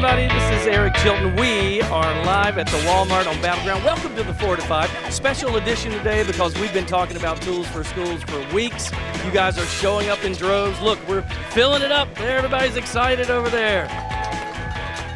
everybody. This is Eric Chilton. We are live at the Walmart on Battleground. Welcome to the 4 to 5 special edition today because we've been talking about tools for schools for weeks. You guys are showing up in droves. Look, we're filling it up. Everybody's excited over there.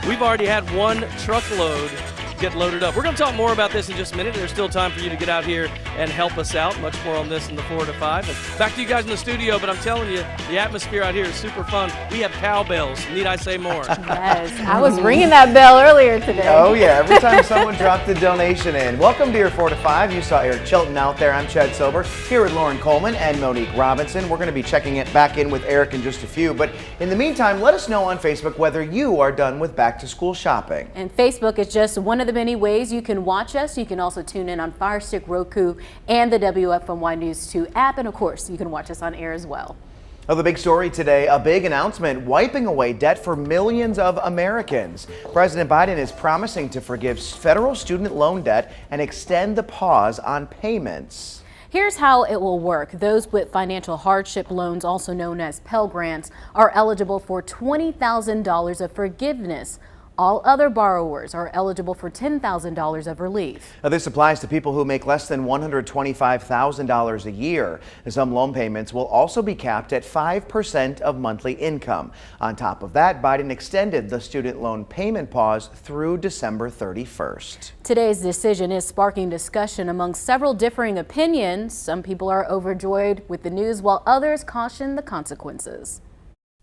We've already had one truckload get loaded up. We're going to talk more about this in just a minute. There's still time for you to get out here and help us out. Much more on this in the 4 to 5. And back to you guys in the studio, but I'm telling you, the atmosphere out here is super fun. We have cowbells. Need I say more? Yes, I was ringing that bell earlier today. Oh yeah, every time someone dropped a donation in. Welcome to your 4 to 5. You saw Eric Chilton out there. I'm Chad Sober, here with Lauren Coleman and Monique Robinson. We're going to be checking it back in with Eric in just a few, but in the meantime, let us know on Facebook whether you are done with back to school shopping. And Facebook is just one of the many ways you can watch us. You can also tune in on Fire Stick, Roku, and the WFMY News 2 app, and of course, you can watch us on air as well. Well, the big story today, a big announcement wiping away debt for millions of Americans. President Biden is promising to forgive federal student loan debt and extend the pause on payments. Here's how it will work. Those with financial hardship loans, also known as Pell Grants, are eligible for $20,000 of forgiveness. All other borrowers are eligible for $10,000 of relief. Now, this applies to people who make less than $125,000 a year. Some loan payments will also be capped at 5% of monthly income. On top of that, Biden extended the student loan payment pause through December 31st. Today's decision is sparking discussion among several differing opinions. Some people are overjoyed with the news, while others caution the consequences.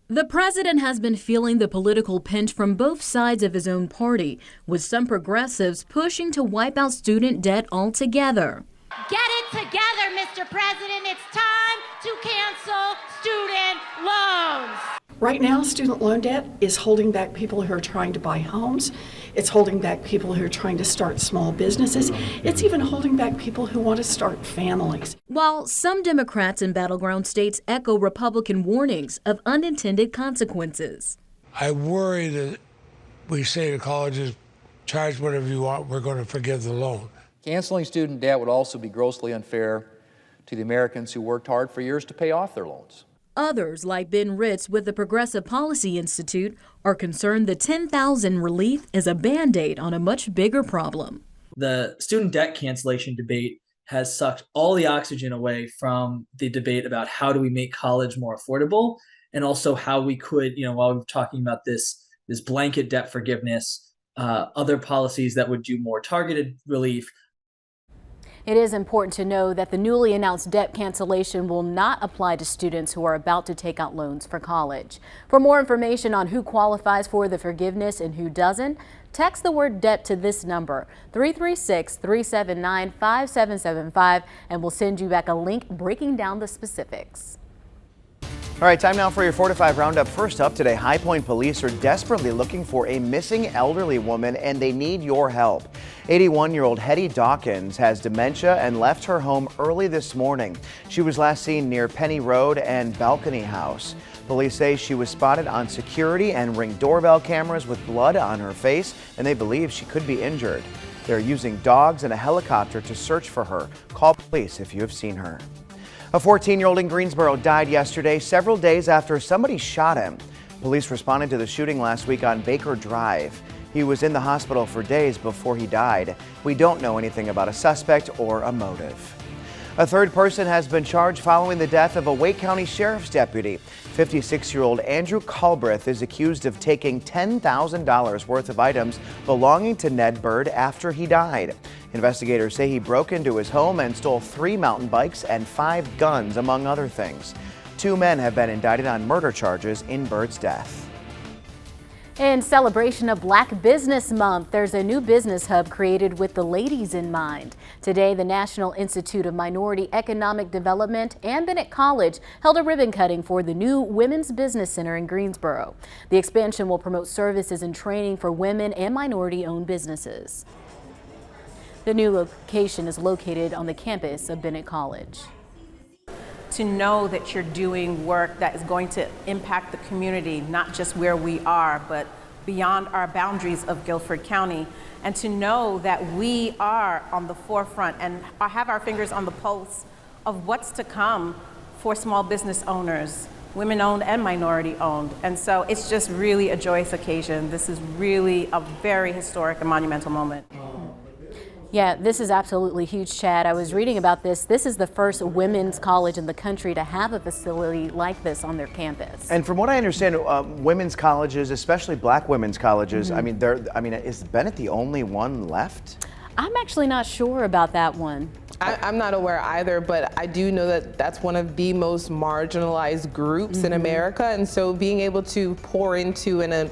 The president has been feeling the political pinch from both sides of his own party, with some progressives pushing to wipe out student debt altogether. Get it together, Mr. President. It's time to cancel student loans. Right now, student loan debt is holding back people who are trying to buy homes. It's holding back people who are trying to start small businesses. It's even holding back people who want to start families. While some Democrats in battleground states echo Republican warnings of unintended consequences. I worry that we say to colleges, charge whatever you want, we're going to forgive the loan. Canceling student debt would also be grossly unfair to the Americans who worked hard for years to pay off their loans. Others, like Ben Ritz with the Progressive Policy Institute, are concerned the $10,000 relief is a Band-Aid on a much bigger problem. The student debt cancellation debate has sucked all the oxygen away from the debate about how do we make college more affordable, and also how we could, while we're talking about this blanket debt forgiveness, other policies that would do more targeted relief. It is important to know that the newly announced debt cancellation will not apply to students who are about to take out loans for college. For more information on who qualifies for the forgiveness and who doesn't, text the word debt to this number, 336-379-5775, and we'll send you back a link breaking down the specifics. All right, time now for your 4 to 5 roundup. First up today, High Point police are desperately looking for a missing elderly woman, and they need your help. 81-year-old Hetty Dawkins has dementia and left her home early this morning. She was last seen near Penny Road and Balcony House. Police say she was spotted on security and Ring doorbell cameras with blood on her face, and they believe she could be injured. They're using dogs and a helicopter to search for her. Call police if you have seen her. A 14-year-old in Greensboro died yesterday, several days after somebody shot him. Police responded to the shooting last week on Baker Drive. He was in the hospital for days before he died. We don't know anything about a suspect or a motive. A third person has been charged following the death of a Wake County Sheriff's deputy. 56-year-old Andrew Culbreth is accused of taking $10,000 worth of items belonging to Ned Bird after he died. Investigators say he broke into his home and stole 3 mountain bikes and 5 guns, among other things. 2 men have been indicted on murder charges in Bird's death. In celebration of Black Business Month, there's a new business hub created with the ladies in mind. Today, the National Institute of Minority Economic Development and Bennett College held a ribbon cutting for the new Women's Business Center in Greensboro. The expansion will promote services and training for women and minority-owned businesses. The new location is located on the campus of Bennett College. To know that you're doing work that is going to impact the community, not just where we are, but beyond our boundaries of Guilford County, and to know that we are on the forefront and have our fingers on the pulse of what's to come for small business owners, women-owned and minority-owned. And so it's just really a joyous occasion. This is really a very historic and monumental moment. Yeah, this is absolutely huge, Chad. I was reading about this. This is the first women's college in the country to have a facility like this on their campus. And from what I understand, women's colleges, especially black women's colleges, I mean, is Bennett the only one left? I'm actually not sure about that one. I'm not aware either, but I do know that that's one of the most marginalized groups in America, and so being able to pour into and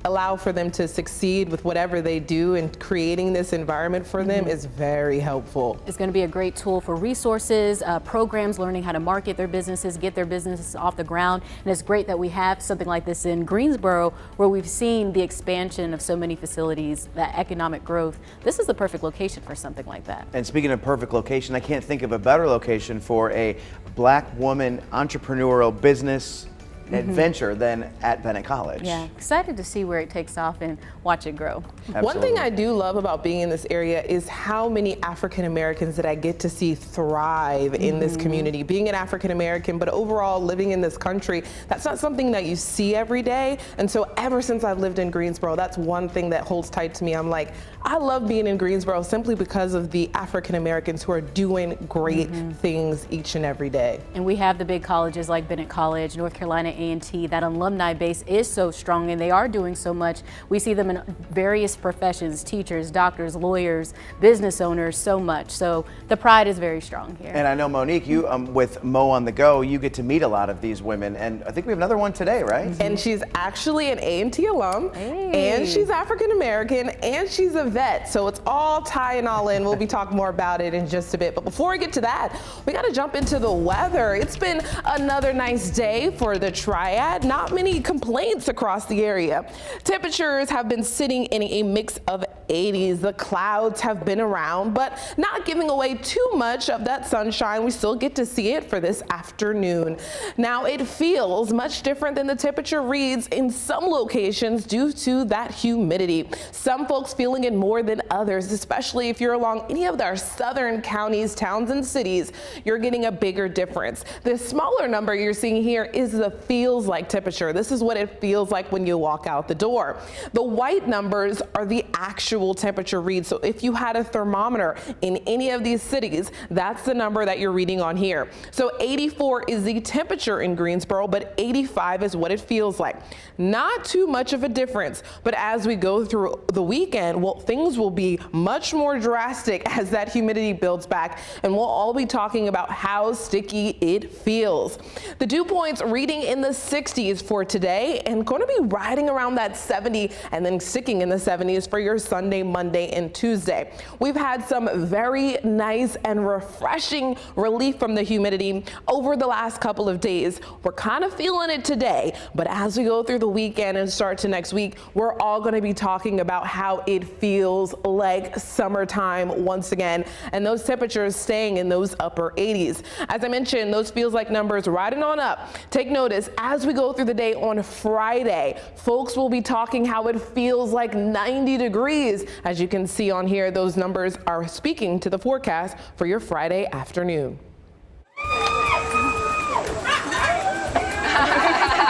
allow for them to succeed with whatever they do and creating this environment for them is very helpful. It's going to be a great tool for resources, programs, learning how to market their businesses, get their businesses off the ground, and it's great that we have something like this in Greensboro where we've seen the expansion of so many facilities, that economic growth. This is the perfect location for something like that. And speaking of perfect location, I can't think of a better location for a black woman entrepreneurial business adventure than at Bennett College. Yeah, excited to see where it takes off and watch it grow. Absolutely. One thing I do love about being in this area is how many African Americans that I get to see thrive in this community. Being an African American, but overall living in this country, that's not something that you see every day. And so ever since I've lived in Greensboro, that's one thing that holds tight to me. I'm like, I love being in Greensboro simply because of the African Americans who are doing great things each and every day. And we have the big colleges like Bennett College, North Carolina A&T. That alumni base is so strong and they are doing so much. We see them in various professions, teachers, doctors, lawyers, business owners, so much. So the pride is very strong here. And I know, Monique, you with Mo on the Go, you get to meet a lot of these women, and I think we have another one today, right? And she's actually an A&T alum, and she's African American, and she's a vet. So it's all tying all in. We'll be talking more about it in just a bit. But before we get to that, we got to jump into the weather. It's been another nice day for the Triad. Not many complaints across the area. Temperatures have been sitting in a mix of 80s. The clouds have been around, but not giving away too much of that sunshine. We still get to see it for this afternoon. Now, it feels much different than the temperature reads in some locations due to that humidity. Some folks feeling it more than others, especially if you're along any of our southern counties, towns, and cities. You're getting a bigger difference. The smaller number you're seeing here is the feels like temperature. This is what it feels like when you walk out the door. The white numbers are the actual temperature read. So if you had a thermometer in any of these cities, that's the number that you're reading on here. So 84 is the temperature in Greensboro, but 85 is what it feels like. Not too much of a difference, but as we go through the weekend, well, things will be much more drastic as that humidity builds back, and we'll all be talking about how sticky it feels. The dew points reading in the 60s for today and going to be riding around that 70 and then sticking in the 70s for your Sunday, Monday, and Tuesday. We've had some very nice and refreshing relief from the humidity over the last couple of days. We're kind of feeling it today, but as we go through the weekend and start to next week, we're all going to be talking about how it feels like summertime once again, and those temperatures staying in those upper 80s. As I mentioned, those feels like numbers riding on up. Take notice as we go through the day on Friday, folks will be talking how it feels like 90 degrees. As you can see on here, those numbers are speaking to the forecast for your Friday afternoon.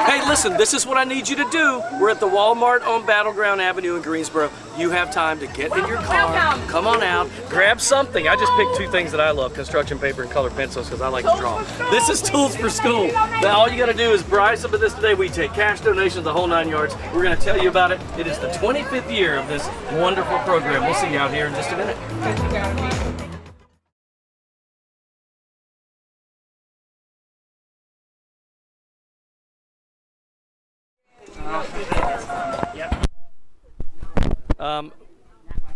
Hey, listen, this is what I need you to do. We're at the Walmart on Battleground Avenue in Greensboro. You have time to get in your car, come on out, grab something. I just picked two things that I love, construction paper and colored pencils, because I like to draw. This is Tools for School. Now, all you got to do is buy some of this today. We take cash donations, the whole 9 yards. We're going to tell you about it. It is the 25th year of this wonderful program. We'll see you out here in just a minute.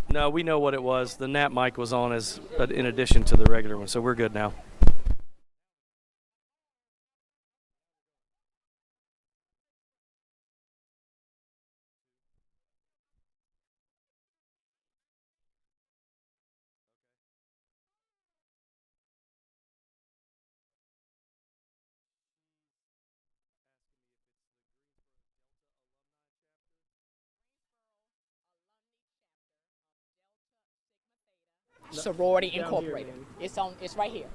No, we know what it was. The Nat mic was on as in addition to the regular one, so we're good now. Sorority Incorporated. It's right here.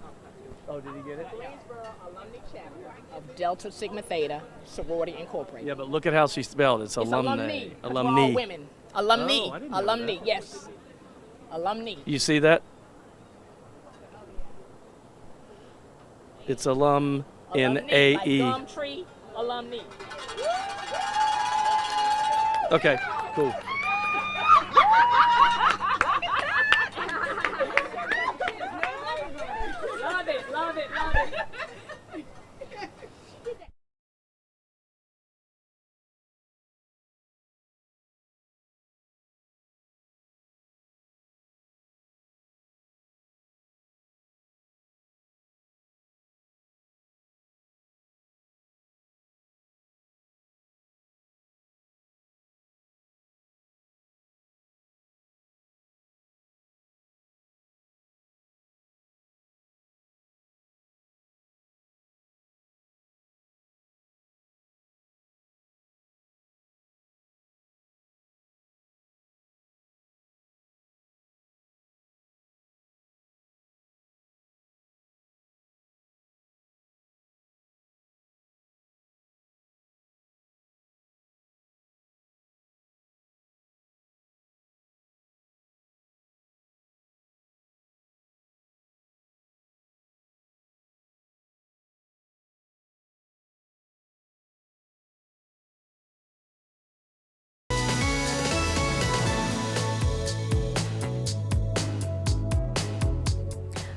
Oh, did he get it? Greensboro Alumni Chapter of Delta Sigma Theta Sorority Incorporated. Yeah, but look at how she spelled it. It's alumni. We're all women. Alumni. Oh, I didn't know Alumni, that. yes. Alumni. You see that? It's alum in Alumni, like AE. Gumtree, alumni. Okay, cool. Love it, love it, love it.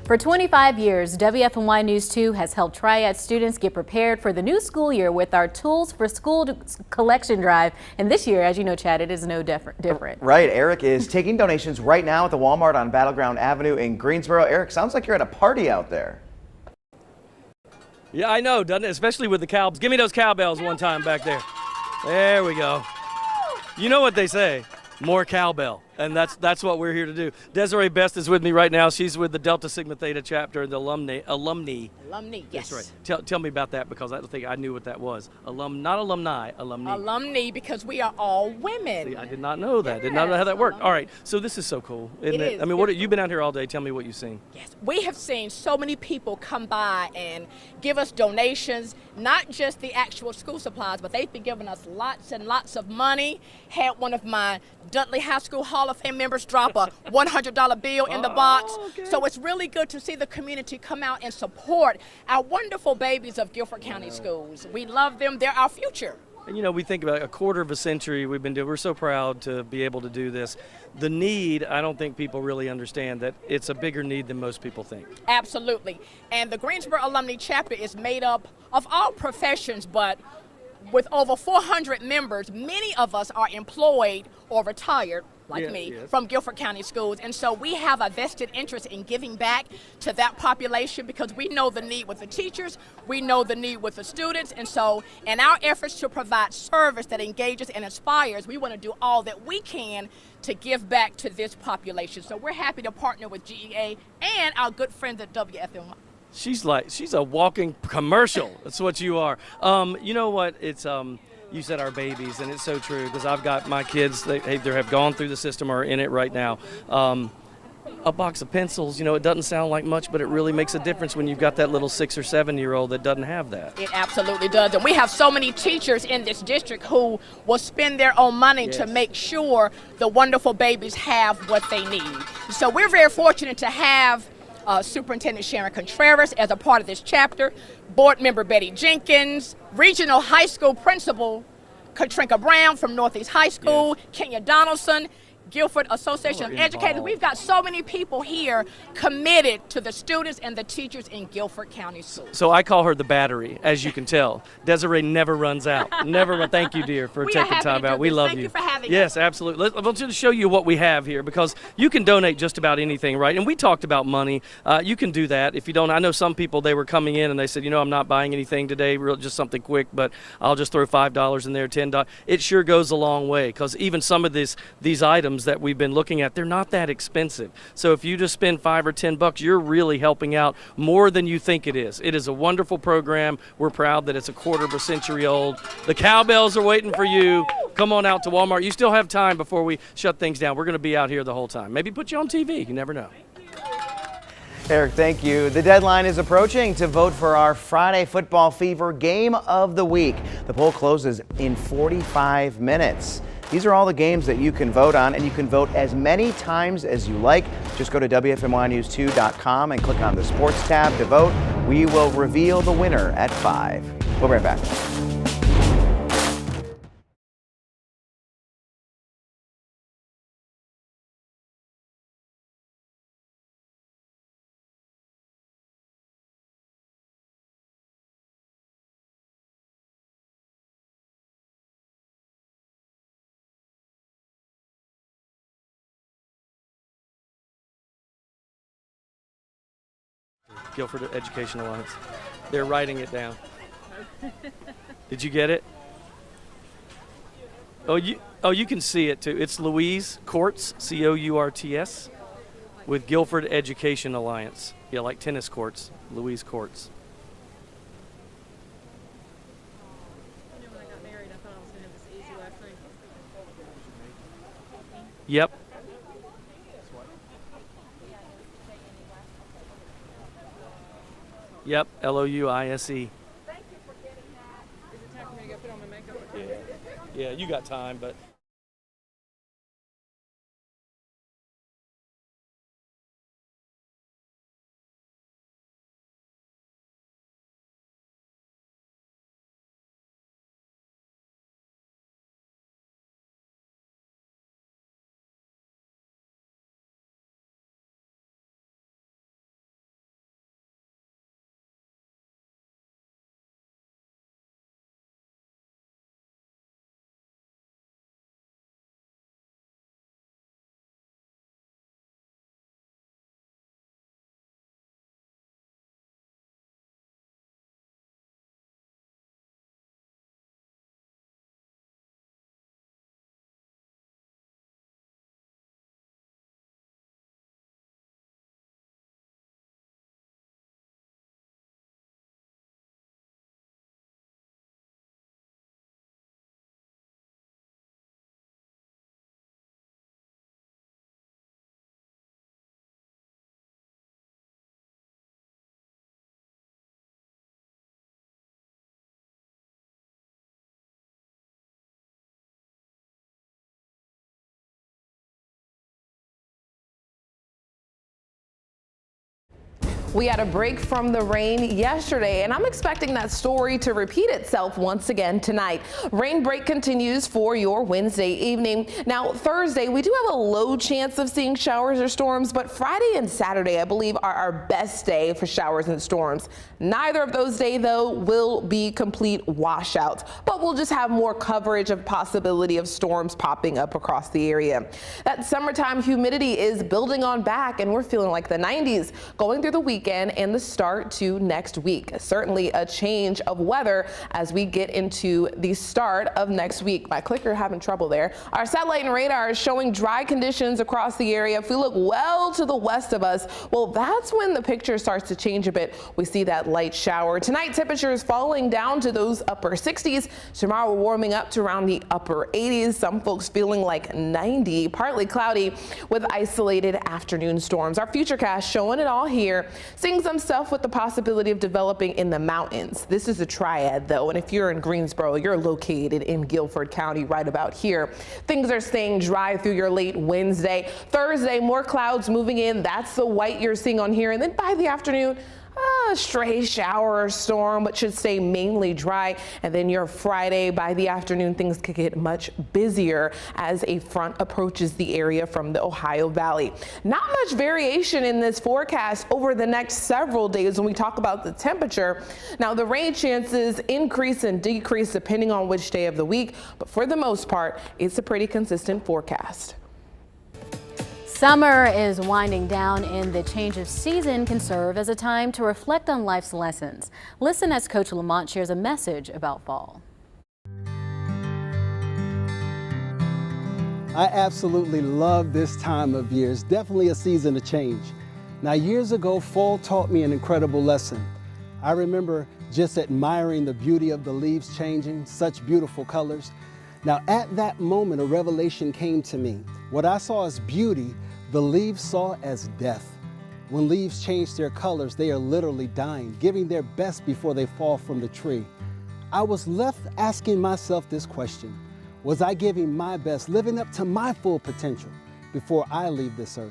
For 25 years, WFNY News 2 has helped Triad students get prepared for the new school year with our Tools for School collection drive. And this year, as you know, Chad, it is no different. Right. Eric is taking donations right now at the Walmart on Battleground Avenue in Greensboro. Eric, sounds like you're at a party out there. Yeah, I know, doesn't it? Especially with the cowbells. Give me those cowbells one time back there. There we go. You know what they say, more cowbell. And that's what we're here to do. Desiree Best is with me right now. She's with the Delta Sigma Theta chapter and the alumni. Alumni, yes. That's right. Tell me about that, because I don't think I knew what that was. Not alumni, alumni. Alumni, because we are all women. See, I did not know that. Did not know how that worked. All right, so this is so cool, isn't it? Is. I mean, you've been out here all day. Tell me what you've seen. Yes, we have seen so many people come by and give us donations, not just the actual school supplies, but they've been giving us lots and lots of money. Had one of my Dudley High School Hall of Fame members drop a $100 bill in the box. Okay. So it's really good to see the community come out and support our wonderful babies of Guilford County schools. We love them. They're our future. And you know, we think about a quarter of a century we've been doing. We're so proud to be able to do this. The need, I don't think people really understand that it's a bigger need than most people think. Absolutely. And the Greensboro Alumni Chapter is made up of all professions, but with over 400 members, many of us are employed or retired, like me, from Guilford County schools. And so we have a vested interest in giving back to that population, because we know the need with the teachers, we know the need with the students. And so in our efforts to provide service that engages and inspires, we want to do all that we can to give back to this population. So we're happy to partner with GEA and our good friends at WFNY. She's a walking commercial. That's what you are. You know what? It's you said our babies, and it's so true, because I've got my kids. They have gone through the system or are in it right now. A box of pencils, you know, it doesn't sound like much, but it really makes a difference when you've got that little 6 or 7 year old that doesn't have that. It absolutely does. And we have so many teachers in this district who will spend their own money to make sure the wonderful babies have what they need. So we're very fortunate to have Superintendent Sharon Contreras as a part of this chapter, Board Member Betty Jenkins, Regional High School Principal Katrinka Brown from Northeast High School, Kenya Donaldson, Guilford Association of Educators. We've got so many people here committed to the students and the teachers in Guilford County Schools. So I call her the battery, as you can tell. Desiree never runs out. Never. Thank you, dear, for taking time out. We love you. Thank you for having us. Yes, absolutely. Let's just show you what we have here, because you can donate just about anything, right? And we talked about money. You can do that. If you don't, I know some people, they were coming in and they said, you know, I'm not buying anything today, just something quick, but I'll just throw $5 in there, $10. It sure goes a long way, because even some of these items that we've been looking at, they're not that expensive. So if you just spend $5 or $10, you're really helping out more than you think it is. It is a wonderful program. We're proud that it's a quarter of a century old. The cowbells are waiting for you. Come on out to Walmart. You still have time before we shut things down. We're going to be out here the whole time. Maybe put you on TV. You never know. Eric, thank you. The deadline is approaching to vote for our Friday Football Fever Game of the Week. The poll closes in 45 minutes. These are all the games that you can vote on, and you can vote as many times as you like. Just go to WFMYnews2.com and click on the Sports tab to vote. We will reveal the winner at 5. We'll be right back. Guilford Education Alliance. They're writing it down. Did you get it? Oh, you can see it too. It's Louise Courts, Courts, with Guilford Education Alliance. Yeah, like tennis courts, Louise Courts. When I got married, I thought I was going to have this easy last name. Yep. Yep, Louise. Thank you for getting that. Is it time for me to go put on my makeup? Yeah, you got time, but. We had a break from the rain yesterday, and I'm expecting that story to repeat itself once again tonight. Rain break continues for your Wednesday evening. Now, Thursday, we do have a low chance of seeing showers or storms, but Friday and Saturday, I believe, are our best day for showers and storms. Neither of those days, though, will be complete washouts, but we'll just have more coverage of possibility of storms popping up across the area. That summertime humidity is building on back, and we're feeling like the 90s going through the weekend and the start to next week. Certainly a change of weather as we get into the start of next week. My clicker having trouble there. Our satellite and radar is showing dry conditions across the area. If we look well to the west of us, well, that's when the picture starts to change a bit. We see that light shower. Tonight, temperatures falling down to those upper 60s. Tomorrow, we're warming up to around the upper 80s. Some folks feeling like 90, partly cloudy with isolated afternoon storms. Our futurecast showing it all here. Seeing some stuff with the possibility of developing in the mountains. This is a triad, though, and if you're in Greensboro, you're located in Guilford County right about here. Things are staying dry through your late Wednesday. Thursday, more clouds moving in. That's the white you're seeing on here. And then by the afternoon, a stray shower or storm, but should stay mainly dry. And then your Friday, by the afternoon, things could get much busier as a front approaches the area from the Ohio Valley. Not much variation in this forecast over the next several days when we talk about the temperature. Now, the rain chances increase and decrease depending on which day of the week, but for the most part, it's a pretty consistent forecast. Summer is winding down, and the change of season can serve as a time to reflect on life's lessons. Listen as Coach Lamont shares a message about fall. I absolutely love this time of year. It's definitely a season of change. Now, years ago, fall taught me an incredible lesson. I remember just admiring the beauty of the leaves changing, such beautiful colors. Now, at that moment, a revelation came to me. What I saw as beauty, the leaves saw as death. When leaves change their colors, they are literally dying, giving their best before they fall from the tree. I was left asking myself this question: was I giving my best, living up to my full potential before I leave this earth?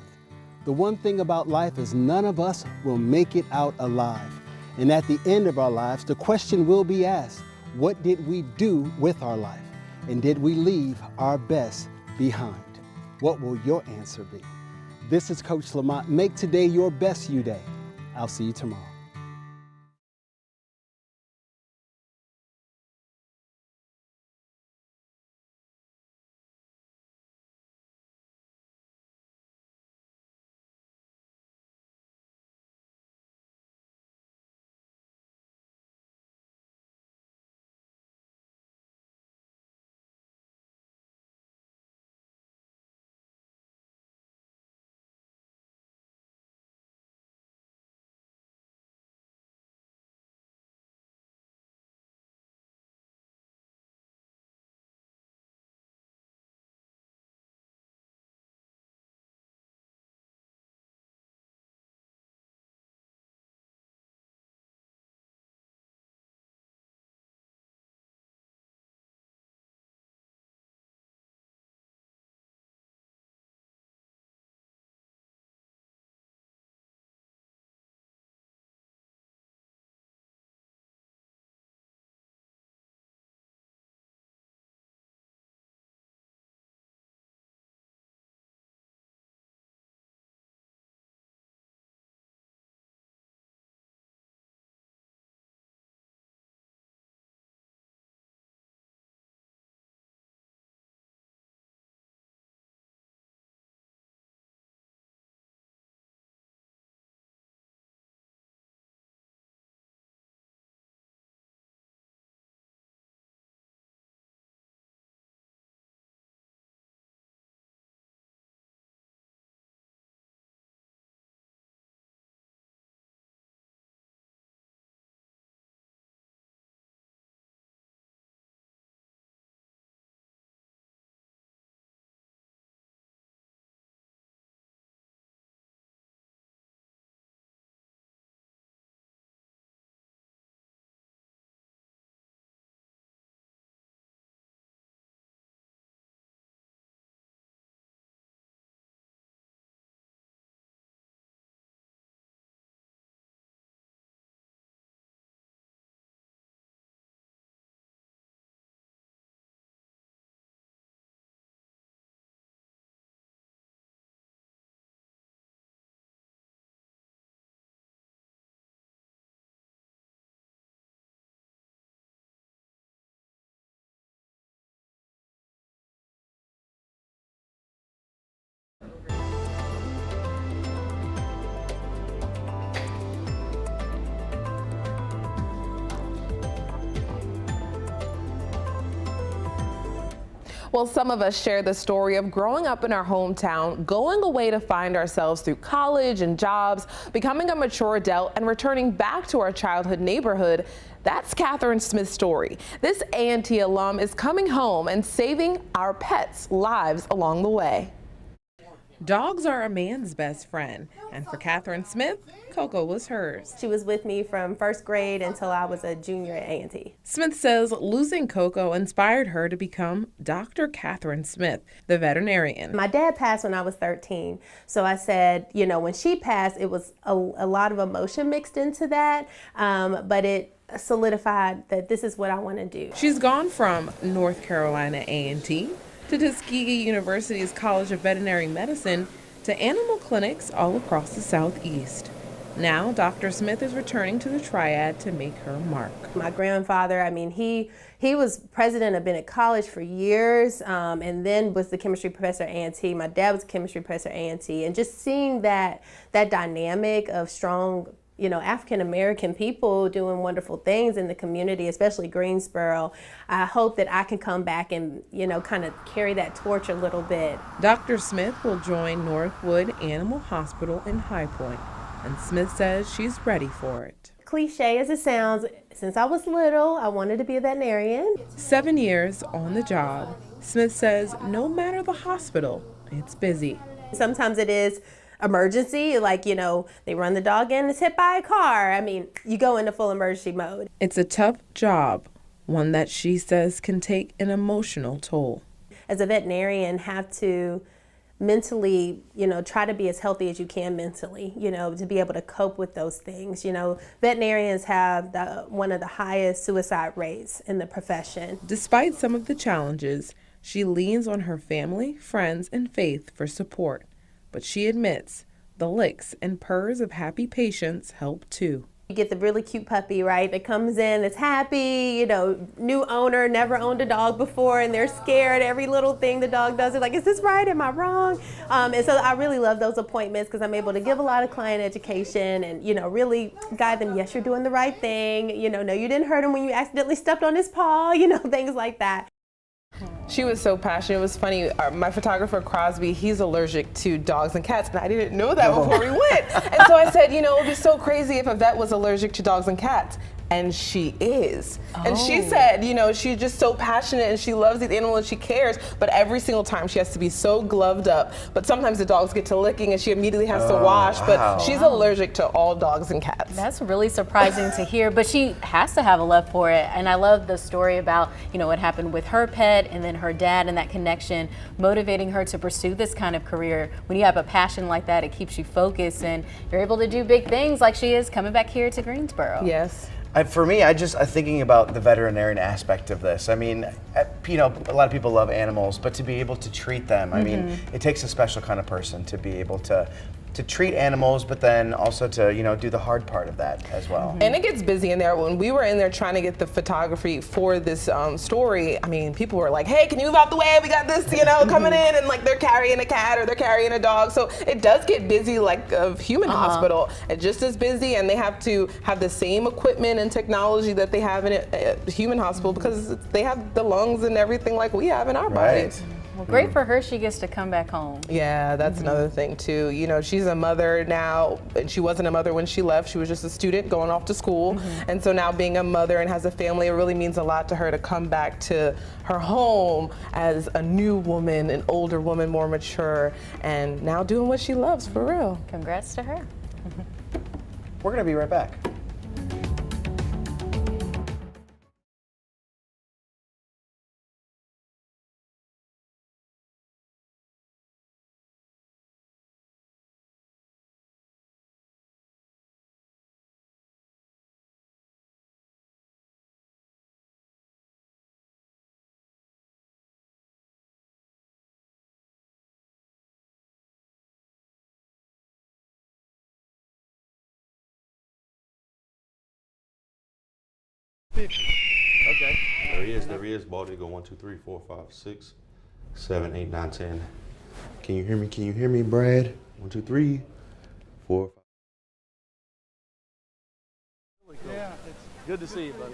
The one thing about life is none of us will make it out alive. And at the end of our lives, the question will be asked: what did we do with our life? And did we leave our best behind? What will your answer be? This is Coach Lamont. Make today your best you day. I'll see you tomorrow. Well, some of us share the story of growing up in our hometown, going away to find ourselves through college and jobs, becoming a mature adult, and returning back to our childhood neighborhood. That's Catherine Smith's story. This A&T alum is coming home and saving our pets' lives along the way. Dogs are a man's best friend, and for Catherine Smith, Coco was hers. She was with me from first grade until I was a junior at A&T. Smith says losing Coco inspired her to become Dr. Catherine Smith, the veterinarian. My dad passed when I was 13, so I said, you know, when she passed, it was a lot of emotion mixed into that, but it solidified that this is what I want to do. She's gone from North Carolina A&T to Tuskegee University's College of Veterinary Medicine to animal clinics all across the Southeast. Now, Dr. Smith is returning to the Triad to make her mark. My grandfather, I mean, he was president of Bennett College for years, and then was the chemistry professor at A&T. My dad was a chemistry professor at A&T, and just seeing that dynamic of strong, you know, African-American people doing wonderful things in the community, especially Greensboro, I hope that I can come back and, you know, kind of carry that torch a little bit. Dr. Smith will join Northwood Animal Hospital in High Point, and Smith says she's ready for it. Cliche as it sounds, since I was little, I wanted to be a veterinarian. 7 years on the job, Smith says no matter the hospital, it's busy. Sometimes it is emergency, like, you know, they run the dog in, it's hit by a car. I mean, you go into full emergency mode. It's a tough job, one that she says can take an emotional toll. As a veterinarian, have to mentally, you know, try to be as healthy as you can mentally, you know, to be able to cope with those things. You know, veterinarians have one of the highest suicide rates in the profession. Despite some of the challenges, she leans on her family, friends, and faith for support. But she admits the licks and purrs of happy patients help too. You get the really cute puppy, right, that comes in, it's happy, you know, new owner, never owned a dog before, and they're scared. Every little thing the dog does, they're like, is this right, am I wrong? And so I really love those appointments because I'm able to give a lot of client education and, you know, really guide them, yes, you're doing the right thing, you know, no, you didn't hurt him when you accidentally stepped on his paw, you know, things like that. She was so passionate. It was funny. My photographer, Crosby, he's allergic to dogs and cats, and I didn't know that before we went. And so I said, you know, it would be so crazy if a vet was allergic to dogs and cats. And she is. And she said, you know, she's just so passionate and she loves these animals and she cares, but every single time she has to be so gloved up. But sometimes the dogs get to licking and she immediately has to wash, but she's allergic to all dogs and cats. That's really surprising to hear, but she has to have a love for it. And I love the story about, you know, what happened with her pet and then her dad and that connection motivating her to pursue this kind of career. When you have a passion like that, it keeps you focused and you're able to do big things like she is coming back here to Greensboro. Yes. For me, I'm thinking about the veterinarian aspect of this. I mean, you know, a lot of people love animals, but to be able to treat them, I mean, it takes a special kind of person to be able to treat animals, but then also to, you know, do the hard part of that as well. And it gets busy in there. When we were in there trying to get the photography for this story, I mean, people were like, hey, can you move out the way? We got this, you know, coming in, and like they're carrying a cat or they're carrying a dog. So it does get busy like a human hospital. It's just as busy, and they have to have the same equipment and technology that they have in a human hospital because they have the lungs and everything like we have in our bodies. Well, great for her. She gets to come back home. Yeah, that's another thing too. You know, she's a mother now, and she wasn't a mother when she left. She was just a student going off to school. And so now being a mother and has a family, it really means a lot to her to come back to her home as a new woman, an older woman, more mature, and now doing what she loves for real. Congrats to her. We're going to be right back. Okay. There he is. Baldy, go 1, 2, 3, 4, 5, 6, 7, 8, 9, 10. Can you hear me? Can you hear me, Brad? 1, 2, 3, 4, 5. Yeah, it's good to see you, buddy.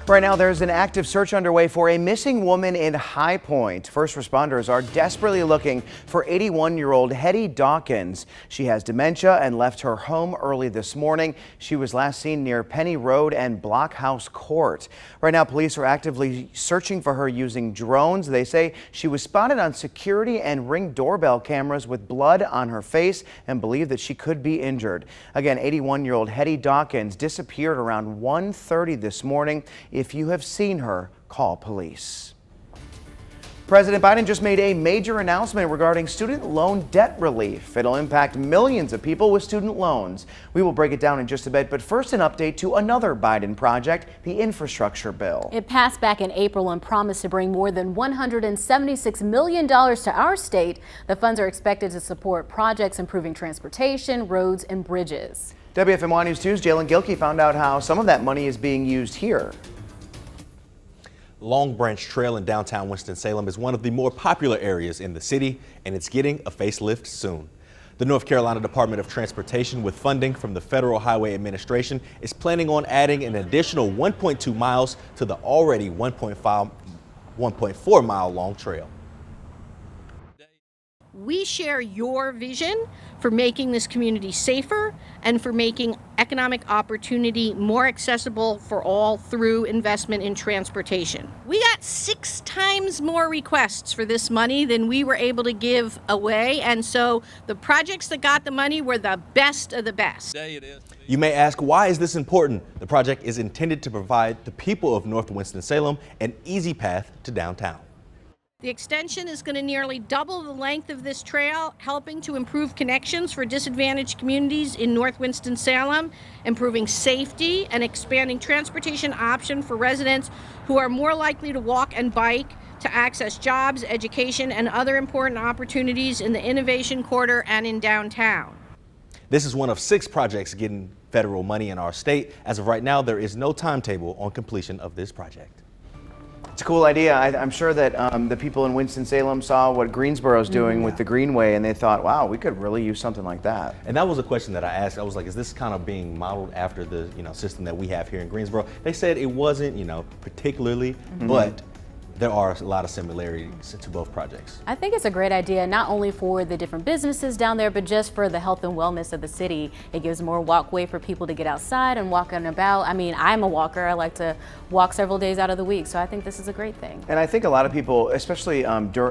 Right now, there's an active search underway for a missing woman in High Point. First responders are desperately looking for 81-year-old Hetty Dawkins. She has dementia and left her home early this morning. She was last seen near Penny Road and Blockhouse Court. Right now, police are actively searching for her using drones. They say she was spotted on security and Ring doorbell cameras with blood on her face and believe that she could be injured. Again, 81-year-old Hetty Dawkins disappeared around 1:30 this morning. If you have seen her, call police. President Biden just made a major announcement regarding student loan debt relief. It'll impact millions of people with student loans. We will break it down in just a bit, but first an update to another Biden project, the infrastructure bill. It passed back in April and promised to bring more than $176 million to our state. The funds are expected to support projects improving transportation, roads, and bridges. WFMY News 2's Jalen Gilkey found out how some of that money is being used here. Long Branch Trail in downtown Winston-Salem is one of the more popular areas in the city, and it's getting a facelift soon. The North Carolina Department of Transportation, with funding from the Federal Highway Administration, is planning on adding an additional 1.2 miles to the already 1.4 mile long trail. We share your vision for making this community safer and for making economic opportunity more accessible for all through investment in transportation. We got 6 times more requests for this money than we were able to give away, and so the projects that got the money were the best of the best. You may ask, why is this important? The project is intended to provide the people of North Winston-Salem an easy path to downtown. The extension is going to nearly double the length of this trail, helping to improve connections for disadvantaged communities in North Winston-Salem, improving safety and expanding transportation option for residents who are more likely to walk and bike to access jobs, education, and other important opportunities in the Innovation Corridor and in downtown. This is one of 6 projects getting federal money in our state. As of right now, there is no timetable on completion of this project. It's a cool idea. I'm sure that the people in Winston-Salem saw what Greensboro's doing with the Greenway, and they thought, wow, we could really use something like that. And that was a question that I asked. I was like, is this kind of being modeled after the system that we have here in Greensboro? They said it wasn't, particularly, but there are a lot of similarities to both projects. I think it's a great idea, not only for the different businesses down there, but just for the health and wellness of the city. It gives more walkway for people to get outside and walk about. I mean, I'm a walker. I like to walk several days out of the week, so I think this is a great thing. And I think a lot of people, especially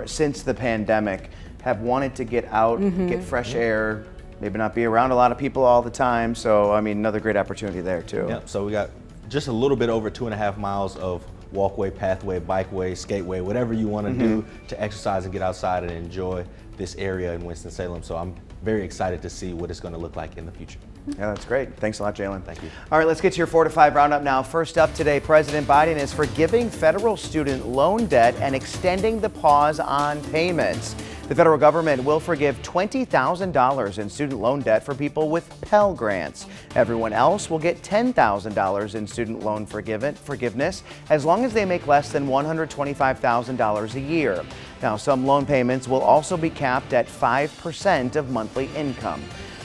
since the pandemic, have wanted to get out, get fresh air, maybe not be around a lot of people all the time. So, I mean, another great opportunity there, too. Yep, so we got just a little bit over 2.5 miles of walkway, pathway, bikeway, skateway, whatever you want to do to exercise and get outside and enjoy this area in Winston-Salem. So I'm very excited to see what it's going to look like in the future. Yeah, that's great. Thanks a lot, Jalen. Thank you. All right, let's get to your 4 to 5 roundup now. First up today, President Biden is forgiving federal student loan debt and extending the pause on payments. The federal government will forgive $20,000 in student loan debt for people with Pell Grants. Everyone else will get $10,000 in student loan forgiveness as long as they make less than $125,000 a year. Now, some loan payments will also be capped at 5% of monthly income.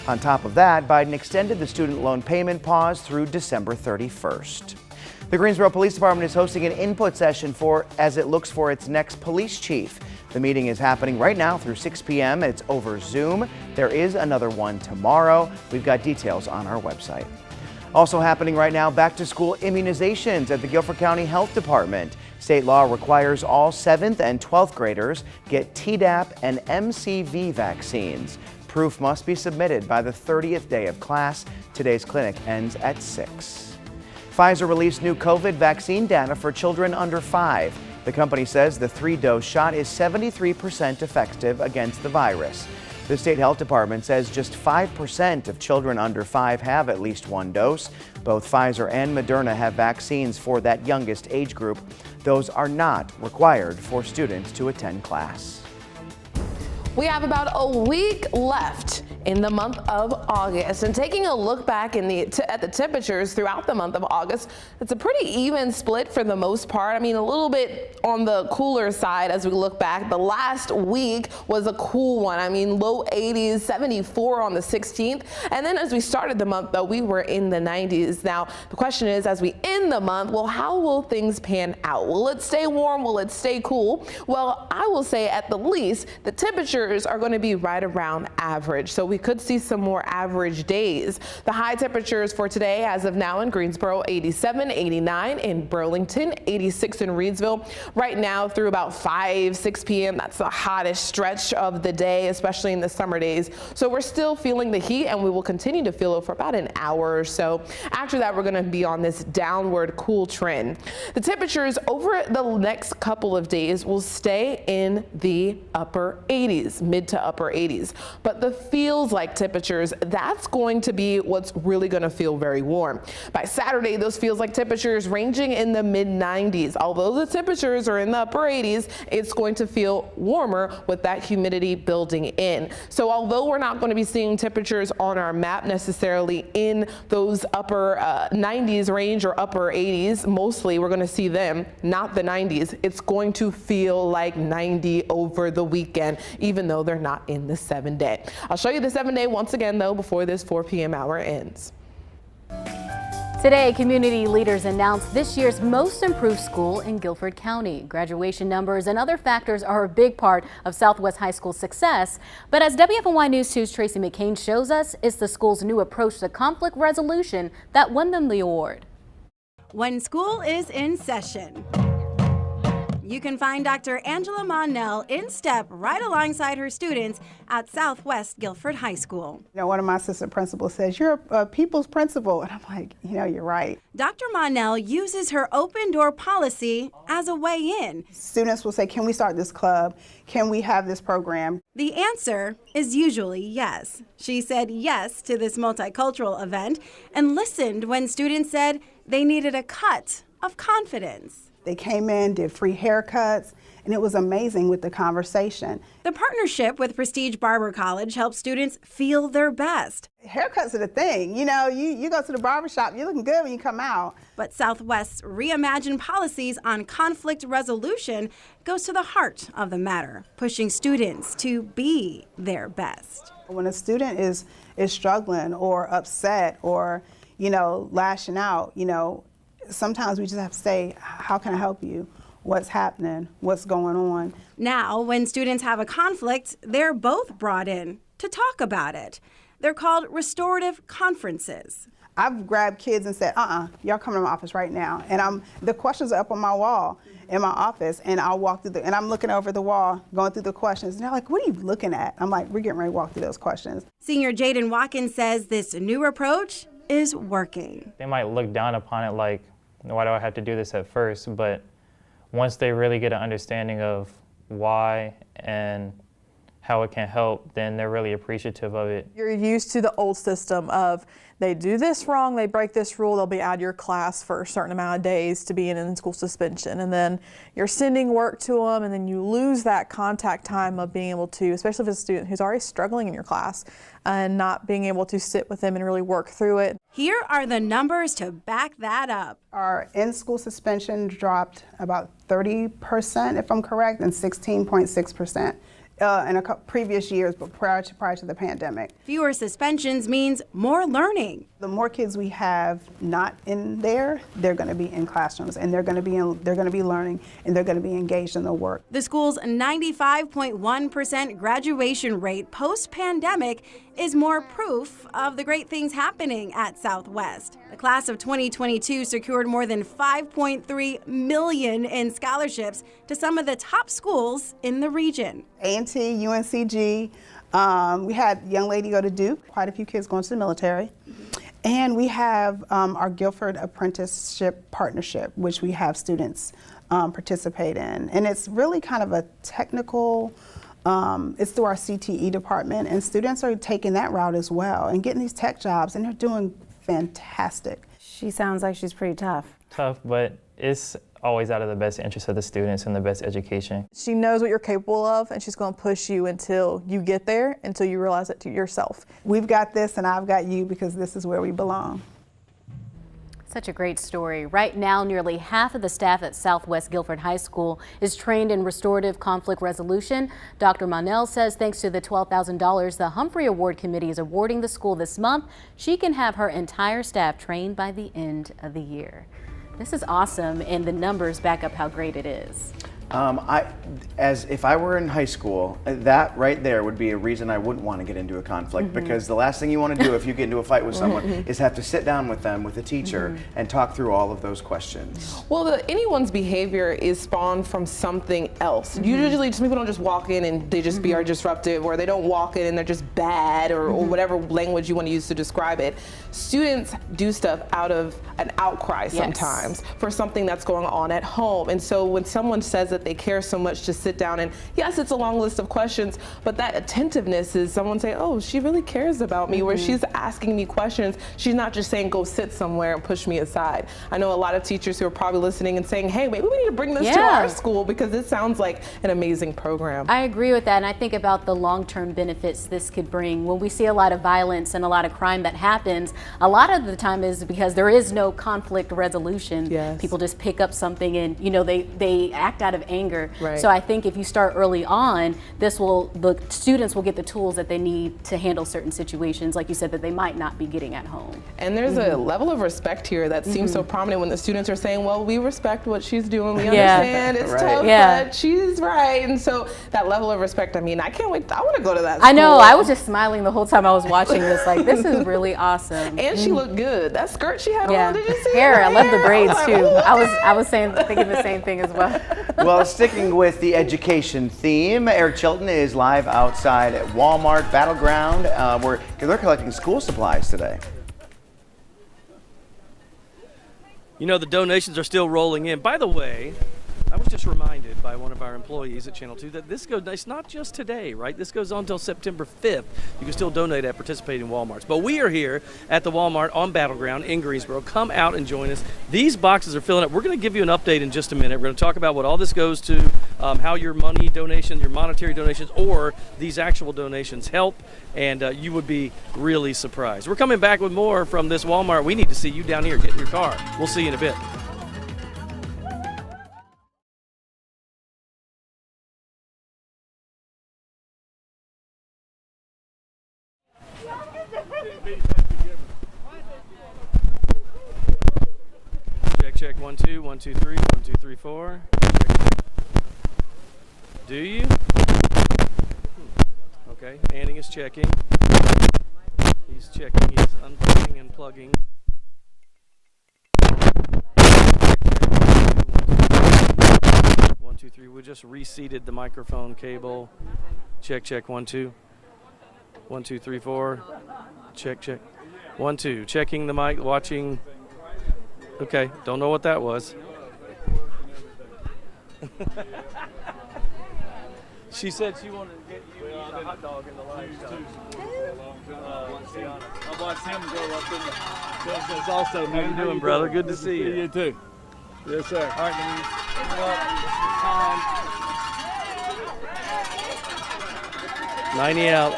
On top of that, Biden extended the student loan payment pause through December 31st. The Greensboro Police Department is hosting an input session as it looks for its next police chief. The meeting is happening right now through 6 p.m. It's over Zoom. There is another one tomorrow. We've got details on our website. Also happening right now, back-to-school immunizations at the Guilford County Health Department. State law requires all 7th and 12th graders get Tdap and MCV vaccines. Proof must be submitted by the 30th day of class. Today's clinic ends at 6. Pfizer released new COVID vaccine data for children under 5. The company says the 3-dose shot is 73% effective against the virus. The state health department says just 5% of children under 5 have at least 1 dose. Both Pfizer and Moderna have vaccines for that youngest age group. Those are not required for students to attend class. We have about a week left in the month of August. And taking a look back at the temperatures throughout the month of August, it's a pretty even split for the most part. I mean, a little bit on the cooler side as we look back. The last week was a cool one. I mean, low 80s, 74 on the 16th. And then as we started the month, though, we were in the 90s. Now, the question is, as we end the month, well, how will things pan out? Will it stay warm? Will it stay cool? Well, I will say at the least, the temperatures are going to be right around average. So we could see some more average days. The high temperatures for today, as of now in Greensboro, 87, 89 in Burlington, 86 in Reidsville. Right now through about 5, 6 p.m., that's the hottest stretch of the day, especially in the summer days. So we're still feeling the heat, and we will continue to feel it for about an hour or so. After that, we're going to be on this downward cool trend. The temperatures over the next couple of days will stay in the upper 80s, mid to upper 80s. But the feels like temperatures, that's going to be what's really going to feel very warm. By Saturday, those feels like temperatures ranging in the mid 90s. Although the temperatures are in the upper 80s, it's going to feel warmer with that humidity building in. So although we're not going to be seeing temperatures on our map necessarily in those upper 90s range or upper 80s, mostly we're going to see them, not the 90s. It's going to feel like 90 over the weekend, even though they're not in the 7-day. I'll show you the 7-day once again, though, before this 4 p.m. hour ends. Today, community leaders announced this year's most improved school in Guilford County. Graduation numbers and other factors are a big part of Southwest High School's success. But as WFNY News 2's Tracy McCain shows us, it's the school's new approach to conflict resolution that won them the award. When school is in session, you can find Dr. Angela Monell in step right alongside her students at Southwest Guilford High School. You know, one of my assistant principals says, "You're a people's principal." And I'm like, you know, you're right. Dr. Monell uses her open door policy as a way in. Students will say, "Can we start this club? Can we have this program?" The answer is usually yes. She said yes to this multicultural event and listened when students said they needed a cut of confidence. They came in, did free haircuts, and it was amazing with the conversation. The partnership with Prestige Barber College helps students feel their best. Haircuts are the thing. You know, you go to the barbershop, you're looking good when you come out. But Southwest's reimagined policies on conflict resolution goes to the heart of the matter, pushing students to be their best. When a student is struggling or upset or, you know, lashing out, you know, sometimes we just have to say, how can I help you? What's happening? What's going on? Now, when students have a conflict, they're both brought in to talk about it. They're called Restorative Conferences. I've grabbed kids and said, y'all come to my office right now. And the questions are up on my wall in my office, and I'll walk through and I'm looking over the wall, going through the questions. And they're like, "What are you looking at?" I'm like, "We're getting ready to walk through those questions." Senior Jaden Watkins says this new approach is working. They might look down upon it like, why do I have to do this at first? But once they really get an understanding of why and how it can help, then they're really appreciative of it. You're used to the old system of they do this wrong, they break this rule, they'll be out of your class for a certain amount of days to be in school suspension. And then you're sending work to them, and then you lose that contact time of being able to, especially if it's a student who's already struggling in your class, and not being able to sit with them and really work through it. Here are the numbers to back that up. Our in-school suspension dropped about 30%, if I'm correct, and 16.6%. In a previous years, but prior to the pandemic. Fewer suspensions means more learning. The more kids we have not in there, they're going to be in classrooms, and they're going to be learning, and they're going to be engaged in the work. The school's 95.1% graduation rate post-pandemic is more proof of the great things happening at Southwest. The class of 2022 secured more than $5.3 million in scholarships to some of the top schools in the region. A&T, UNCG, we had a young lady go to Duke, quite a few kids going to the military. And we have our Guilford Apprenticeship Partnership, which we have students participate in. And it's really kind of a technical, it's through our CTE department, and students are taking that route as well and getting these tech jobs, and they're doing fantastic. She sounds like she's pretty tough. Tough, but it's always out of the best interest of the students and the best education. She knows what you're capable of, and she's going to push you until you get there, until you realize it to yourself. We've got this and I've got you because this is where we belong. Such a great story. Right now, nearly half of the staff at Southwest Guilford High School is trained in restorative conflict resolution. Dr. Monell says thanks to the $12,000 the Humphrey Award Committee is awarding the school this month, she can have her entire staff trained by the end of the year. This is awesome, and the numbers back up how great it is. If I were in high school, that right there would be a reason I wouldn't want to get into a conflict, because the last thing you want to do if you get into a fight with someone is have to sit down with them, with a teacher, and talk through all of those questions. Well, anyone's behavior is spawned from something else. Usually some people don't just walk in and they just are disruptive, or they don't walk in and they're just bad, or whatever language you want to use to describe it. Students do stuff out of an outcry sometimes for something that's going on at home. And so when someone says that they care so much to sit down, and yes, it's a long list of questions, but that attentiveness is someone say, oh, she really cares about me, where she's asking me questions. She's not just saying, go sit somewhere and push me aside. I know a lot of teachers who are probably listening and saying, hey, maybe we need to bring this to our school, because this sounds like an amazing program. I agree with that, and I think about the long-term benefits this could bring. When we see a lot of violence and a lot of crime that happens, a lot of the time is because there is no conflict resolution. People just pick up something and, you know, they act out of anger. So I think if you start early on, the students will get the tools that they need to handle certain situations, like you said, that they might not be getting at home. And there's a level of respect here that seems so prominent when the students are saying, well, we respect what she's doing, we understand it's tough, but she's right. And so that level of respect, I mean, I can't wait, I want to go to that school. I know, I was just smiling the whole time I was watching this, like, this is really awesome. And she looked good. That skirt she had on, did you see hair? it? I love the braids too. I was thinking the same thing as well. Well, sticking with the education theme, Eric Chilton is live outside at Walmart Battleground, where they're collecting school supplies today. You know, the donations are still rolling in. By the way, I was just reminded by one of our employees at Channel 2 that it's not just today, right? This goes on until September 5th. You can still donate at participating Walmarts. But we are here at the Walmart on Battleground in Greensboro. Come out and join us. These boxes are filling up. We're going to give you an update in just a minute. We're going to talk about what all this goes to, how your money donations, your monetary donations, or these actual donations help, and you would be really surprised. We're coming back with more from this Walmart. We need to see you down here. Get in your car. We'll see you in a bit. Check 1 2 1 2 3 1 2 3 4. Check. Do you? Okay, Anning is checking. He's checking. He's unplugging and plugging. 1 2 3. We just reseated the microphone cable. Check 1 2 1 2 3 4. Check 1 2. Checking the mic. Watching. Okay, don't know what that was. She said she wanted to get you a hot dog in the live show. I watched him go up in the business also. How you doing, brother? Good to see you. You too. Yes, sir. All right, Denise. Well, 90 out.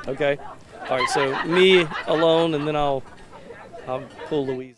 Okay. All right, so me alone, and then I'll pull Louise.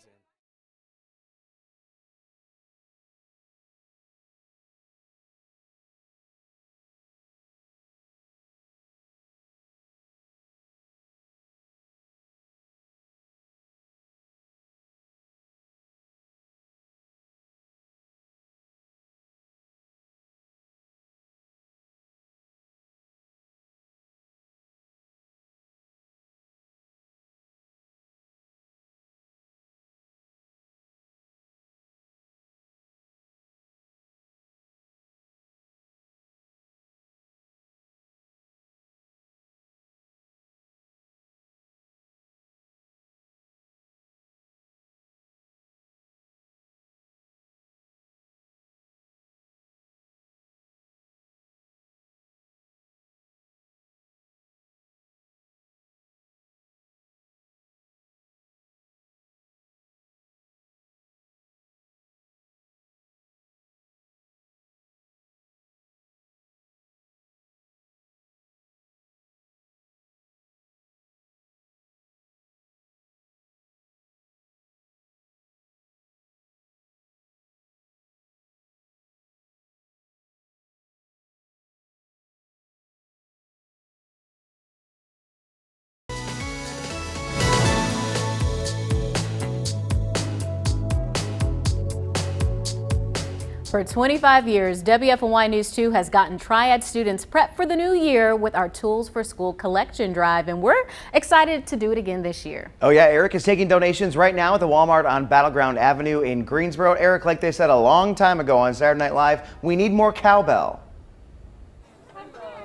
For 25 years, WFNY News 2 has gotten Triad students prepped for the new year with our Tools for School collection drive, and we're excited to do it again this year. Oh yeah, Eric is taking donations right now at the Walmart on Battleground Avenue in Greensboro. Eric, like they said a long time ago on Saturday Night Live, we need more cowbell.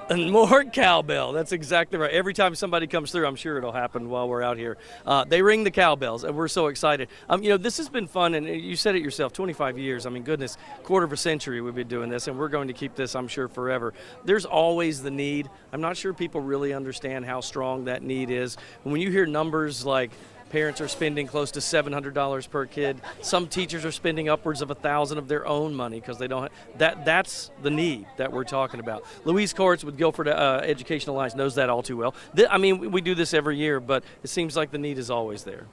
And more cowbell. That's exactly right. Every time somebody comes through, I'm sure it'll happen while we're out here. They ring the cowbells, and we're so excited. You know, this has been fun, and you said it yourself, 25 years. I mean, goodness, quarter of a century we've been doing this, and we're going to keep this, I'm sure, forever. There's always the need. I'm not sure people really understand how strong that need is. When you hear numbers like parents are spending close to $700 per kid. Some teachers are spending upwards of $1,000 of their own money because they don't have, that's the need that we're talking about. Louise Courts with Guilford Education Alliance knows that all too well. I mean, we do this every year, but it seems like the need is always there.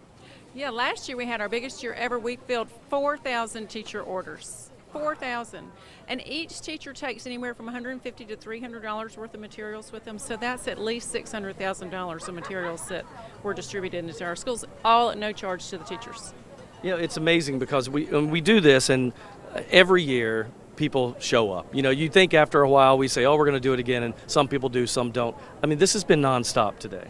Yeah, last year we had our biggest year ever. We filled 4,000 teacher orders. 4,000, and each teacher takes anywhere from $150 to $300 worth of materials with them, so that's at least $600,000 of materials that were distributed into our schools, all at no charge to the teachers. You know, it's amazing because we do this, and every year people show up. You know, you think after a while we say, oh, we're going to do it again, and some people do, some don't. I mean, this has been nonstop today.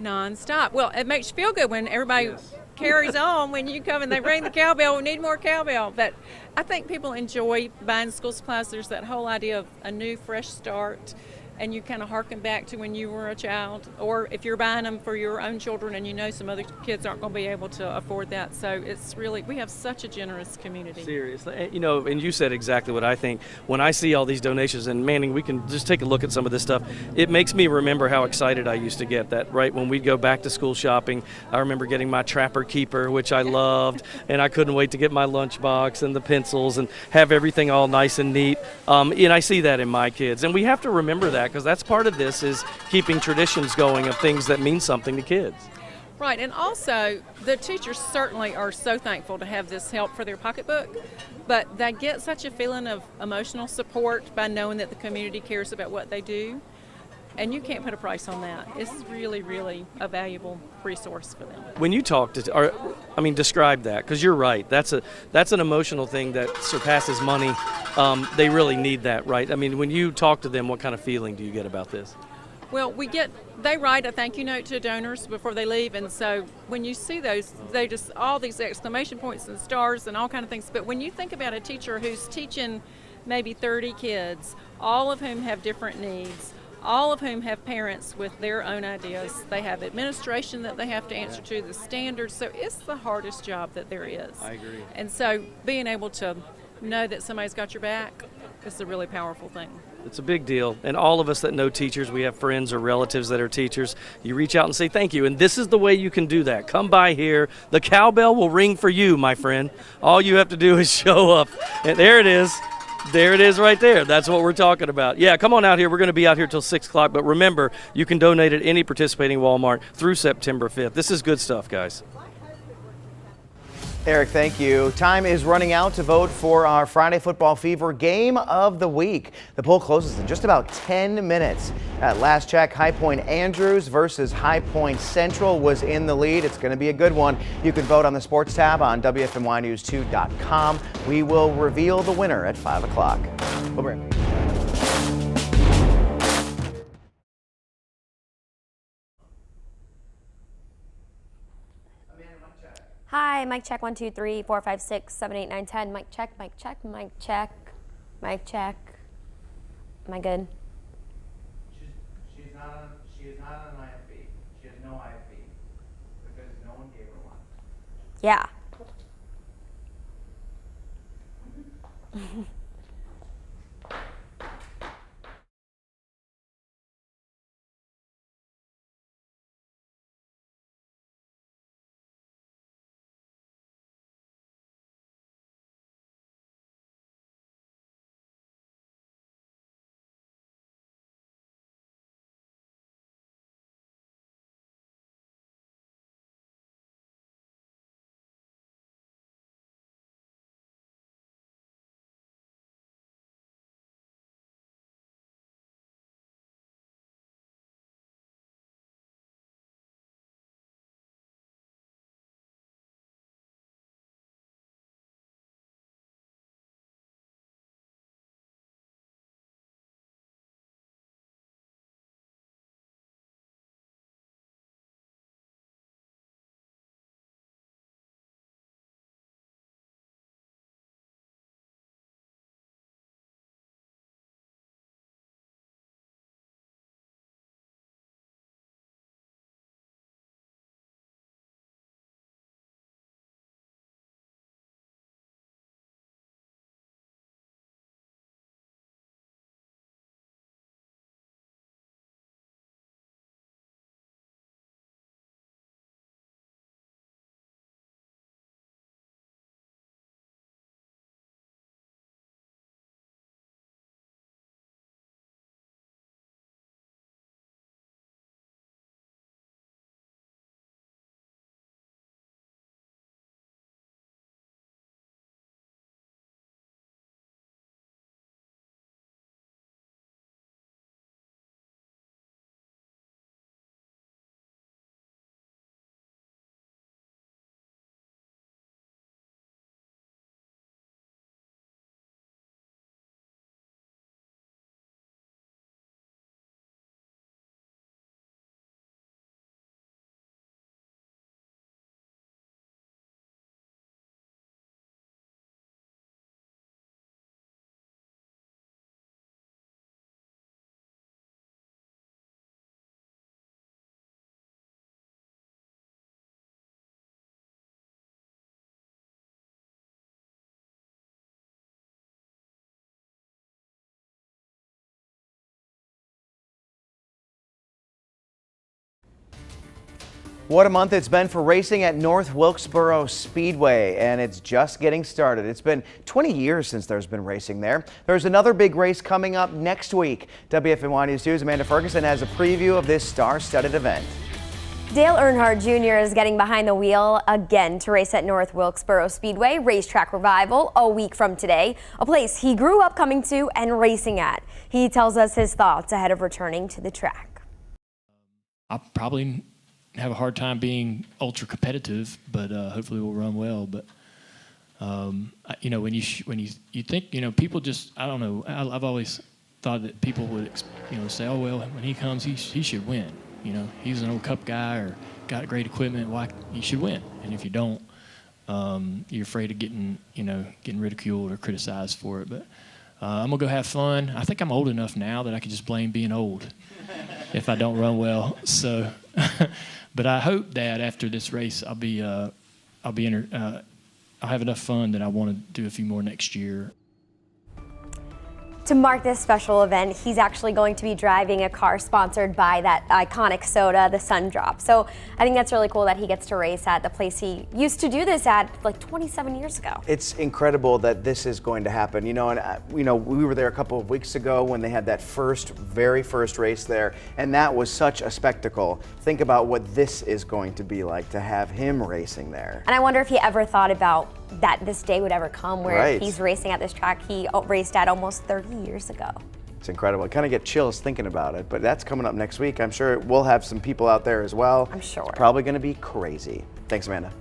Nonstop. Well, it makes you feel good when everybody carries on when you come and they ring the cowbell. We need more cowbell. But I think people enjoy buying school supplies. There's that whole idea of a new, fresh start, and you kind of harken back to when you were a child, or if you're buying them for your own children and you know some other kids aren't going to be able to afford that. So it's really, we have such a generous community. Seriously. You know, and you said exactly what I think. When I see all these donations, and Manning, we can just take a look at some of this stuff, it makes me remember how excited I used to get that, right? When we'd go back to school shopping, I remember getting my Trapper Keeper, which I loved, and I couldn't wait to get my lunchbox and the pencils and have everything all nice and neat. And I see that in my kids. And we have to remember that, because that's part of this, is keeping traditions going of things that mean something to kids. Right, and also the teachers certainly are so thankful to have this help for their pocketbook, but they get such a feeling of emotional support by knowing that the community cares about what they do, and you can't put a price on that. It's really, really a valuable resource for them. When you talk to, describe that, because you're right. That's an emotional thing that surpasses money. They really need that, right? I mean, when you talk to them, what kind of feeling do you get about this? Well, they write a thank you note to donors before they leave, and so when you see those, they just, all these exclamation points and stars and all kind of things. But when you think about a teacher who's teaching maybe 30 kids, all of whom have different needs, all of whom have parents with their own ideas, they have administration that they have to answer to, the standards, so it's the hardest job that there is. I agree. And so being able to know that somebody's got your back is a really powerful thing. It's a big deal. And all of us that know teachers, we have friends or relatives that are teachers, you reach out and say thank you. And this is the way you can do that. Come by here. The cowbell will ring for you, my friend. All you have to do is show up. And there it is. There it is right there. That's what we're talking about. Yeah, come on out here. We're going to be out here till 6 o'clock. But remember, you can donate at any participating Walmart through September 5th. This is good stuff, guys. Eric, thank you. Time is running out to vote for our Friday Football Fever Game of the Week. The poll closes in just about 10 minutes. At last check, High Point Andrews versus High Point Central was in the lead. It's going to be a good one. You can vote on the sports tab on WFNYnews2.com. We will reveal the winner at 5 o'clock. We'll be right back. Hi, mic check 1 2 3 4 5 6 7 8 9 10. Mic check, mic check, mic check, mic check. Am I good? She is not on an IFB. She has no IFB because no one gave her one. Yeah. What a month it's been for racing at North Wilkesboro Speedway, and it's just getting started. It's been 20 years since there's been racing there. There's another big race coming up next week. WFNY News 2's Amanda Ferguson has a preview of this star-studded event. Dale Earnhardt Jr. is getting behind the wheel again to race at North Wilkesboro Speedway Racetrack Revival a week from today, a place he grew up coming to and racing at. He tells us his thoughts ahead of returning to the track. I'll probably have a hard time being ultra competitive, but hopefully we'll run well. But you know, when you think, you know, people just, I don't know, I've always thought that people would, you know, say, oh well, when he comes, he should win. You know, he's an old Cup guy or got great equipment. Why he should win? And if you don't, you're afraid of getting ridiculed or criticized for it. But I'm gonna go have fun. I think I'm old enough now that I can just blame being old if I don't run well. So, but I hope that after this race, I'll have enough fun that I want to do a few more next year. To mark this special event, he's actually going to be driving a car sponsored by that iconic soda, the Sun Drop. So I think that's really cool that he gets to race at the place he used to do this at like 27 years ago. It's incredible that this is going to happen. You know, and we were there a couple of weeks ago when they had that very first race there, and that was such a spectacle. Think about what this is going to be like to have him racing there. And I wonder if he ever thought about that this day would ever come where Right. he's racing at this track he raced at almost 30 years ago. It's incredible. I kind of get chills thinking about it, but that's coming up next week. I'm sure we'll have some people out there as well. I'm sure. It's probably going to be crazy. Thanks, Amanda.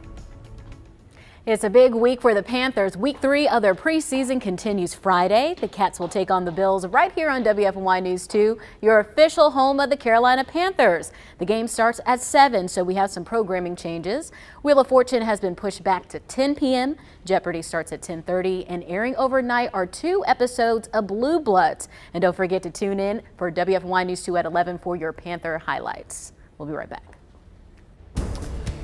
It's a big week for the Panthers. Week 3 of their preseason continues Friday. The Cats will take on the Bills right here on WFNY News 2, your official home of the Carolina Panthers. The game starts at 7, so we have some programming changes. Wheel of Fortune has been pushed back to 10 p.m. Jeopardy starts at 10:30, and airing overnight are 2 episodes of Blue Bloods. And don't forget to tune in for WFNY News 2 at 11 for your Panther highlights. We'll be right back.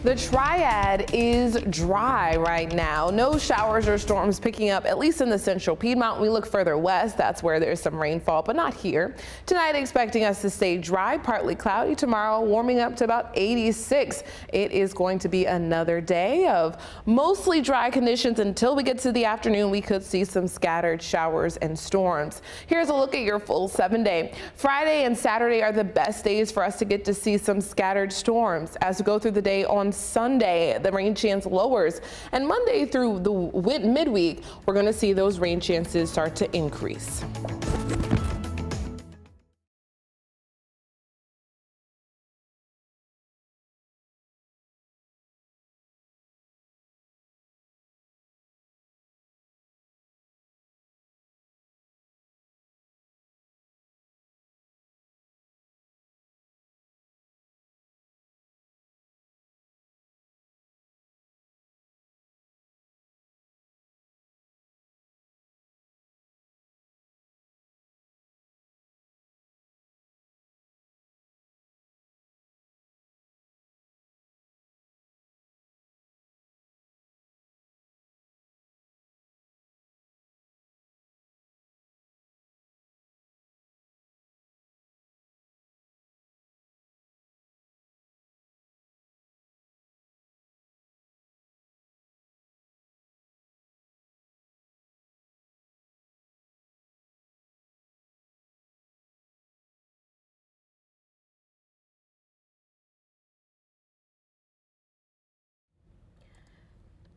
The Triad is dry right now. No showers or storms picking up, at least in the central Piedmont. We look further west, that's where there's some rainfall, but not here. Tonight, expecting us to stay dry, partly cloudy. Tomorrow, warming up to about 86. It is going to be another day of mostly dry conditions until we get to the afternoon. We could see some scattered showers and storms. Here's a look at your full 7-day. Friday and Saturday are the best days for us to get to see some scattered storms. As we go through the day on Sunday, the rain chance lowers, and Monday through the midweek, we're going to see those rain chances start to increase.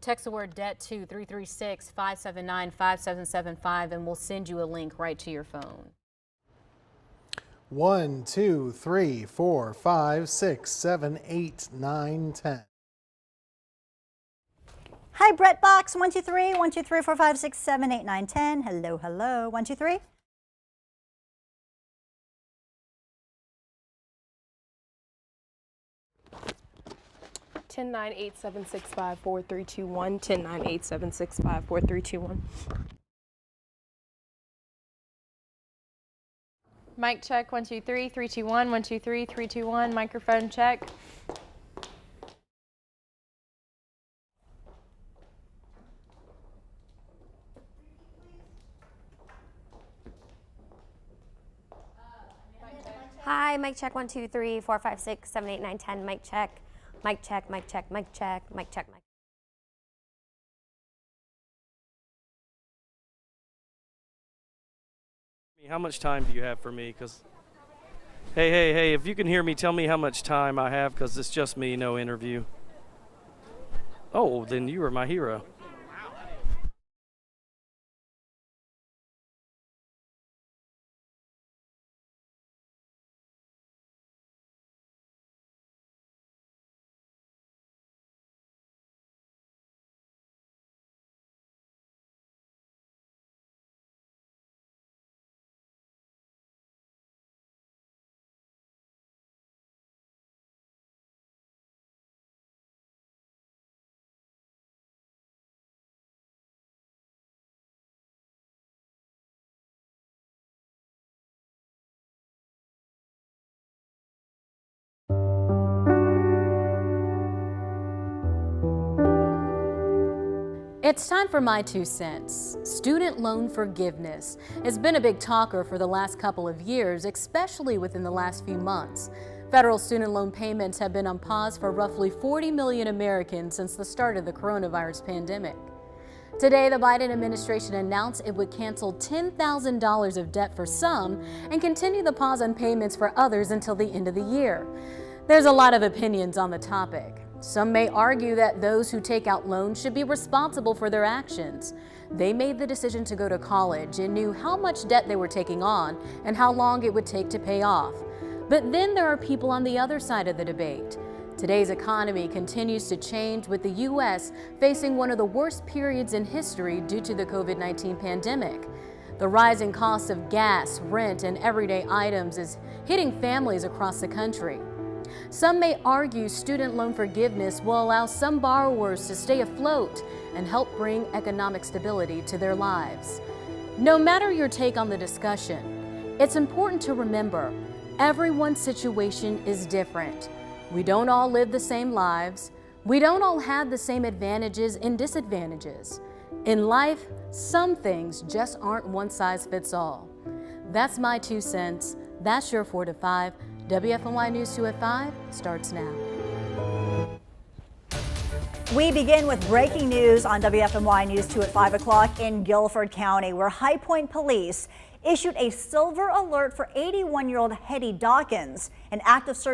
Text the word debt to 336-579-5775 and we'll send you a link right to your phone. 1, 2, 3, 4, 5, 6, 7, 8, 9, 10. Hi, Brett Box, 1, 2, 3, 1, 2, 3, 4, 5, 6, 7, 8, 9, 10. Hello, hello. 1, 2, 3. Ten 987654321. 10 987654321. Mic check 1 2 3 3 2 1 1 2 3 3 2 1. Microphone check. Hi, mic check 1 2 3 4 5 6 7 8 9 10. Mic check. Mic check, mic check, mic check, mic check, mic. How much time do you have for me? Because, hey, if you can hear me, tell me how much time I have, because it's just me, no interview. Oh, then you are my hero. It's time for my 2 cents. Student loan forgiveness has been a big talker for the last couple of years, especially within the last few months. Federal student loan payments have been on pause for roughly 40 million Americans since the start of the coronavirus pandemic. Today, the Biden administration announced it would cancel $10,000 of debt for some and continue the pause on payments for others until the end of the year. There's a lot of opinions on the topic. Some may argue that those who take out loans should be responsible for their actions. They made the decision to go to college and knew how much debt they were taking on and how long it would take to pay off. But then there are people on the other side of the debate. Today's economy continues to change, with the U.S. facing one of the worst periods in history due to the COVID-19 pandemic. The rising cost of gas, rent, and everyday items is hitting families across the country. Some may argue student loan forgiveness will allow some borrowers to stay afloat and help bring economic stability to their lives. No matter your take on the discussion, it's important to remember everyone's situation is different. We don't all live the same lives. We don't all have the same advantages and disadvantages. In life, some things just aren't one size fits all. That's my 2 cents. That's your 4 to 5. WFNY News 2 at 5 starts now. We begin with breaking news on WFNY News 2 at 5 o'clock in Guilford County, where High Point Police issued a silver alert for 81-year-old Hetty Dawkins, an active search